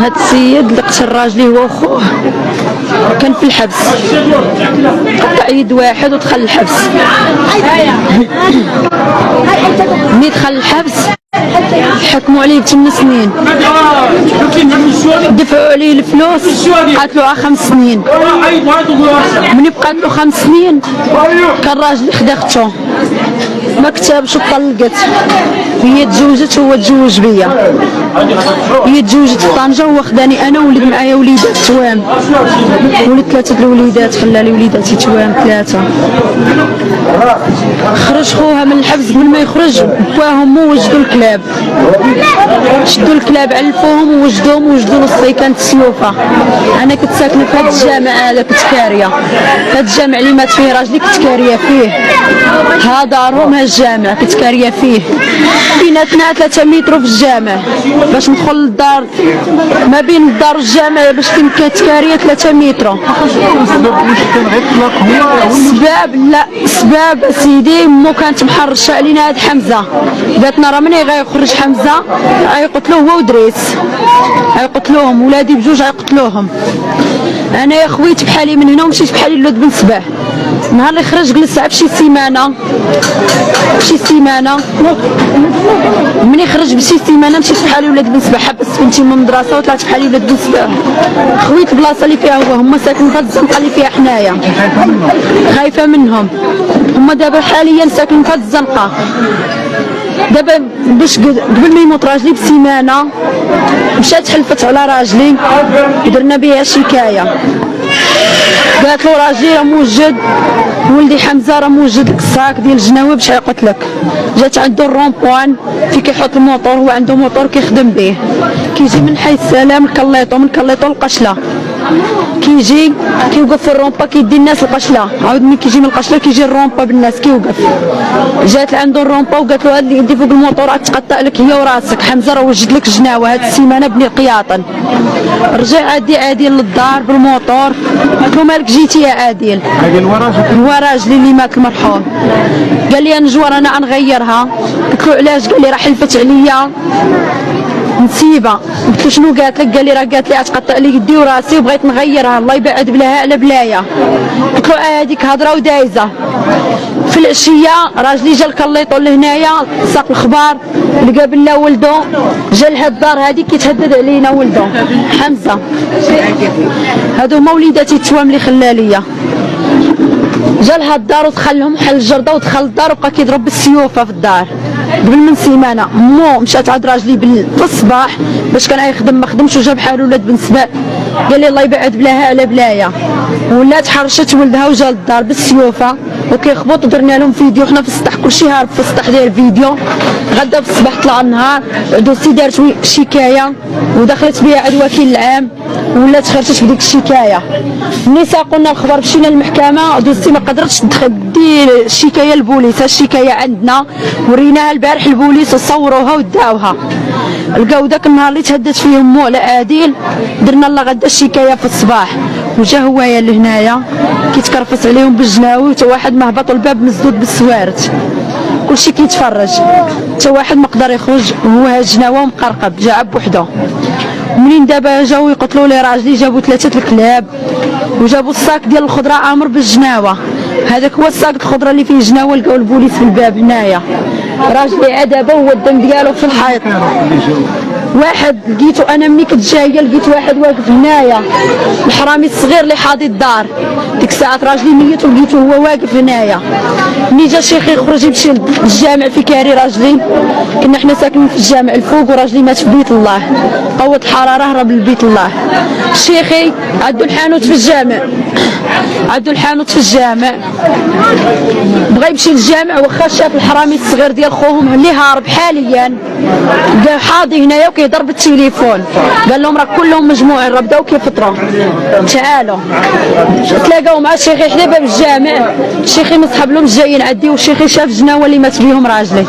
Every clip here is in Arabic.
هاد السيد اللي قتل راجليه هو وخوه كان في الحبس، قطع يد واحد ودخل الحبس. ملي دخل الحبس حكموا عليه ب8 سنين، دفعوا عليه الفلوس قاتلوه 5 سنين. ملي بقات له 5 سنين كان راجل خدا اختو ما كتبش وطلقت، هي تزوجت وهو تزوج بيا، هي تزوجت في طنجة وهو خداني انا وولد معايا وليدات توام، ولد 3 الوليدات، خلى لي وليداتي توام 3. خرج خوها من الحبس، قبل ما يخرج باهم وجدوا الكلاب، شدوا الكلاب علفوهم ووجدوهم له السيكان السيوفه. انا كنت ساكنه في هذا الجامع هذا، كنت كاريه هذا الجامع اللي مات فيه راجلي، كنت كاريه فيه، ها دارهم ها الجامع كنت كاريه فيه، بيناتنا 3 متر في الجامع باش ندخل للدار، ما بين الدار والجامع باش فين كانت كاريه 3 متر. سباب لا سباب سيدي مو كانت محرشه علينا هاد حمزه، قالت لنا راه منين غيخرج حمزه غيقتلوه هو ودريس، غيقتلوهم ولادي بجوج غيقتلوهم. انا يا خويت بحالي من هنا ومشيت بحالي لولد بن صباح، نهار اللي خرج جلس بشي سيمانه مني خرج بشي سيمانه مشيت بحالي ولاد بن صباح، حبست بنتي من المدرسه وطلعت بحالي ولاد بن صباح. خويت البلاصه اللي فيها هو، هما ساكنين في هاد الزنقه اللي فيها حنايا، خايفه منهم، هما دابا حاليا ساكنين في هاد الزنقه. دابا باش قبل ما يموت راجلي بسيمانه مشات حلفت على راجلي ودرنا بها شكايه، قالت له راجلي راه موجد، ولدي حمزه راه موجد لك الصاك ديال الجناوي باش يقتلك. جات عنده الرومبوان في كيحط الموطور، هو عنده موطور كيخدم به، كيجي من حي السلام من كليطو القشله، كيجي كيوقف في الرومبا كيدي الناس القشله، عاود ملي كيجي من القشله كيجي الرومبا بالناس كيوقف. جات عنده الرومبا وقالت له هاد اللي يدي فوق الموطور غتقطع لك هي وراسك، حمزه راه وجد لك جناوه هاد السيمانه بني القياطن. رجع عادل للدار بالموطور، قلت له مالك جيتي يا عادل؟ هو راجلي اللي مات المرحوم. قال لي نجور انا غنغيرها، قلت له علاش؟ قال لي راه حلفت عليا نسيبه. قلت له شنو قالت لك؟ قال لي راه قالت لي غتقطع لي يدي وراسي وبغيت نغيرها، الله يبعد بلاها على بلايا. قلت له هذيك هضره ودايزه. في العشيه راجلي جا لكليطو لهنايا ساق الخبار، لقى بلا ولدو جا لهاد الدار هادي كيتهدد علينا ولدو حمزه. هادو هما وليداتي التوام اللي خلا ليا. جا لهاد الدار ودخلهم حل الجرده ودخل الدار وبقى كيضرب بالسيوفه في الدار قبل من سيمانه. مو مشات عند راجلي في الصباح باش كان يخدم ما خدمش وجا بحال ولاد بن سباع، قال لي الله يبعد بلاها على بلايا. ولات حرشت ولدها وجا للدار بالسيوفه وكيخبط، ودرنا لهم فيديو حنا في السطح، كلشي هارب في السطح داير فيديو. غدا في الصباح طلع النهار دوسي دارت شكايه ودخلت بها عند وكيل العام ولات خرجت بديك الشكايه. ملي ساقونا الخبر مشينا للمحكمه، دوسي ما قدرتش دير الشكايه للبوليس، الشكايه عندنا وريناها البارح البوليس وصوروها وداوها. لقاو داك النهار اللي تهدد فيه مو على عادل، درنا لا غدا الشكايه في الصباح، وجا هوايا لهنايا كيتكرفس عليهم بالجناوي، وتا واحد ما هبط الباب مسدود بالسوارت، كلشي كيتفرج، تا واحد ما قدر يخرج، هو ها الجناوه مقرقب جا بوحدو. منين دابا جاو يقتلوا لي راجلي، جابوا 3 الكلاب وجابوا الصاك ديال الخضره عامر بالجناوه، هذاك هو الصاك الخضره اللي فيه جناوه. لقاو البوليس في الباب هنايا، راجلي عذابه هو الدم ديالو في الحيط. واحد لقيتو انا ملي كنت جايه لقيت واحد واقف هنايا، الحرامي الصغير اللي حاضي الدار، ديك الساعه راجلي ميت ولقيتو هو واقف هنايا. ملي جا شيخي يخرج يمشي للجامع في كاري راجلي، كنا حنا ساكنين في الجامع الفوق وراجلي مات في بيت الله، قوة الحراره هرب لبيت الله. شيخي عندو الحانوت في الجامع، بغى يمشي للجامع واخا شاف الحرامي الصغير ديال خوهم اللي هارب حاليا حاضي هنايا وكيهضر بالتليفون، قال لهم راه كلهم مجموعين راه بداو كيفطروا تعالوا. تلاقاو مع الشيخي حدا باب الجامع، الشيخي مصحاب لهم جايين عندي، والشيخي شاف الجناوه اللي مات بهم راجلي،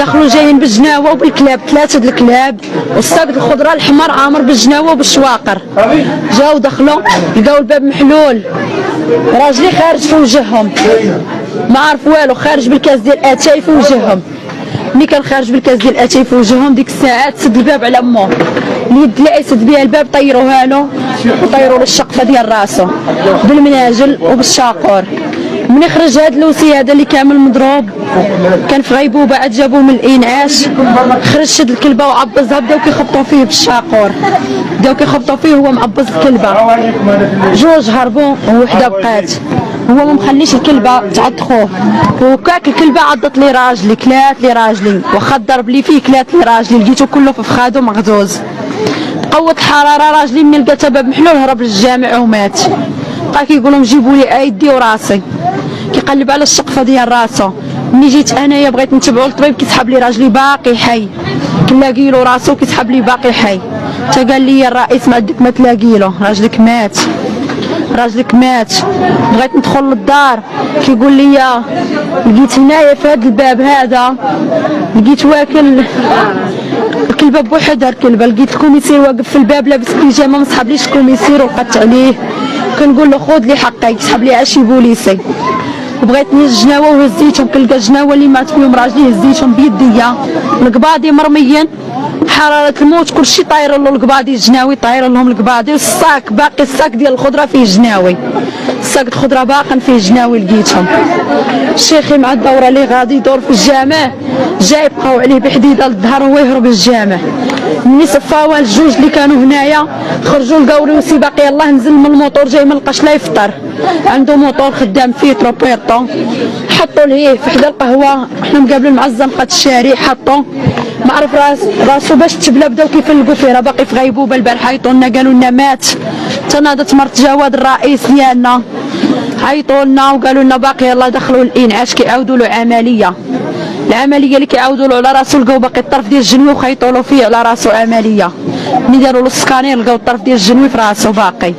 دخلوا جايين بالجناوه وبالكلاب 3 الكلاب والصاق الخضره الحمر عامر بالجناوه وبالشواقر. جاو دخلوا لقاو الباب محلول، راجلي خارج في وجههم ما عرف والو، خارج بالكاس ديال اتاي في وجههم. ملي كان خارج بالكاس ديال اتاي في وجههم ديك الساعات سد الباب على امه اليد اللي يسد بها الباب طيروها له وطيروا له الشقفه ديال راسه بالمناجل وبالشاقور. من يخرج هذا اللوسي هذا اللي كامل مضروب كان في غيبوبه عاد جابوه من الانعاش، خرج شد الكلبه وعبزها، بداو كيخبطوا فيه بالشاقور، بداو كيخبطوا فيه وهو معبز الكلبه. جوج هربوا ووحده بقات، هو ما مخليش الكلبه تعض خوه، وكاك الكلبه عضت لي راجلي، كلات لي راجلي، واخا ضرب لي فيه كلات لي راجلي، لقيته كله في فخادو مغزوز. قوت الحراره راجلي من لقى باب محلول هرب للجامع ومات. بقى كيقول لهم جيبوا لي ايدي وراسي، كيقلب على الشقفه ديال راسه. ملي جيت انايا بغيت نتبعو للطبيب كيسحب لي راجلي باقي حي، كنلاقي له راسو وكيسحب لي باقي حي. حتى قال لي الرئيس ما عندك ما تلاقي له، راجلك مات، راجلك مات. بغيت ندخل للدار كيقول لي لقيت هنايا في هذا الباب هذا لقيت واكل الكلبه بوحدها، الكلبه لقيت الكوميسير واقف في الباب لابس بيجامه ما سحبليش الكوميسير وقعدت عليه، كنقول له خذ لي حقي، يسحب لي عشي بوليسي. وبغيت نهز الجناوه وهزيتهم، كنلقى الجناوه اللي مات فيهم راجلي هزيتهم بيديا، القباضي مرميين حراره الموت كلشي طاير له، القباضي الجناوي طاير لهم القباضي، والصاك باقي الصاك ديال الخضره فيه جناوي، الصاك الخضره باقا فيه جناوي لقيتهم. الشيخي مع الدوره اللي غادي يدور في الجامع جاي بقاو عليه بحديده للظهر وهو يهرب للجامع. ملي صفاوها الجوج اللي كانوا هنايا خرجوا لقاو لوسي باقي يلاه نزل من الموطور جاي ما لقاش لا يفطر، عنده موطور خدام فيه تروبيرطو، حطوا ليه في حدا القهوه، حنا مقابلين مع الزنقه الشارع، حطوا ما عرف راسو باش تبلا، بداو كيفلقوا فيه، راه باقي في غيبوبه. البارح عيطوا لنا قالوا لنا مات. تناضت مرت جواد الرئيس ديالنا عيطوا لنا وقالوا لنا باقي يلاه دخلوا الانعاش كيعاودوا له عمليه، العمليه اللي كيعاودوا له على راسو لقاو باقي الطرف ديال الجنوي وخيطوا له فيه على راسو عمليه. ملي داروا له السكانير لقاو الطرف ديال الجنوي في راسو باقي،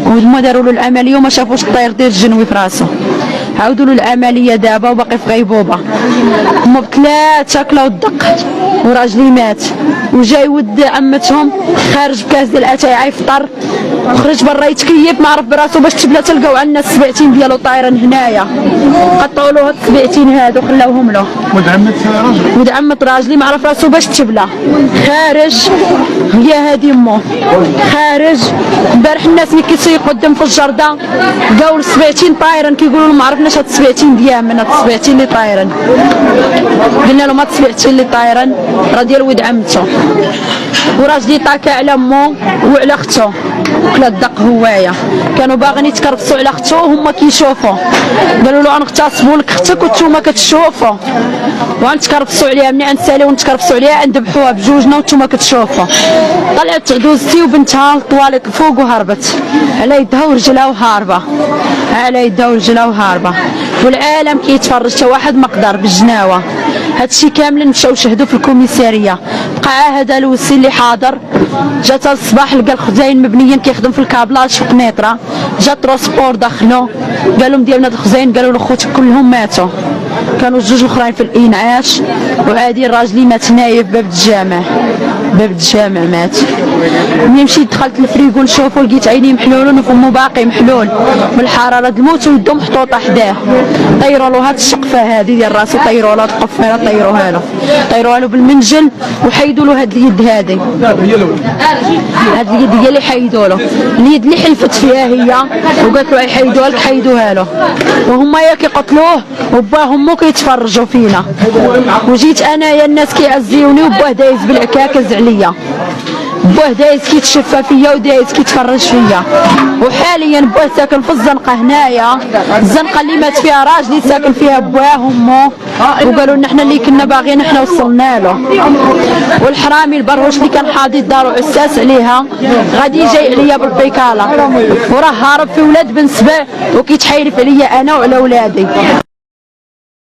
وهما داروا له العمليه وما شافوش الطير ديال الجنوي في راسو، عاودوا له العمليه دابا وباقي في غيبوبه. هما بثلاثه كلاو الدق وراجلي مات، وجاي ود عمتهم خارج بكاس ديال اتاي يفطر وخرج برا يتكيف ما عرف براسو باش تبلا، تلقاو عندنا السبعتين ديالو طايرين هنايا، قطعوا له هاد السبعتين هادو خلاوهم له. ود عمت راجلي ما عرف راسو باش تبلا خارج، هي هادي امه خارج. البارح الناس ملي كيسيقوا قدام في الجرده لقاو السبعتين طايرين، كيقولوا لهم ما عرفناش هاد السبعتين ديال من هاد السبعتين اللي طايرين، قلنا لهم هاد السبعتين اللي طايرين راه ديال ولد عمته. وراجلي طاكا على امه وعلى اخته وكلا الدق هوايه، كانوا باغيين يتكرفسوا على اخته وهما كيشوفوا، قالوا له غنغتصبوا لك اختك وانتوما كتشوفوا، وغنتكرفسوا عليها، ملي غنساليو ونتكرفسوا عليها غندبحوها بجوجنا وانتوما كتشوفوا. طلعت عدوزتي وبنتها للطواليط الفوق وهربت على يدها ورجلها وهاربه، على يدها ورجلها وهاربه، والعالم كيتفرج حتى واحد ما قدر بالجناوه. هادشي كامل مشاو شهدوا في الكوميساريه. بقى هذا لوسي اللي حاضر، جات الصباح لقى الخزاين مبنيين كيخدم في الكابلاج في قنيطره، جات ترونسبور دخلوا قال لهم ديالنا الخزاين، قالوا له خوتك كلهم ماتوا، كانوا الجوج الاخرين في الانعاش، وعادي الراجلي مات هنايا في باب الجامع، باب الجامع مات. ملي مشيت دخلت الفريكو نشوفو لقيت عيني محلولين وفمو باقي محلول من الحراره الموت، ويدو محطوطه حداه. طيروا له هاد الشقفه هادي ديال راسو، طيروا له هاد القفاله، طيروها له بالمنجل وحيدوا له هاد اليد هادي، هاد اليد هي اللي حيدوا له، اليد اللي حلفت فيها هي وقالت له يحيدوها لك حيدوها له، وهما يا كيقتلوه وباهم مو كيتفرجوا فينا. وجيت انايا الناس كيعزيوني وباه دايز بالعكاكز عليا، باه دايز كيتشفى فيا ودايز كيتفرج فيا. وحاليا باه ساكن في الزنقه هنايا، الزنقه اللي مات فيها راجلي ساكن فيها باه وامه، وقالوا لنا حنا اللي كنا باغيين حنا وصلنا له. والحرامي البرهوش اللي كان حاضي الدار وعساس عليها غادي جاي عليا بالبيكاله، وراه هارب في ولاد بن سبع وكيتحايلف عليا انا وعلى ولادي.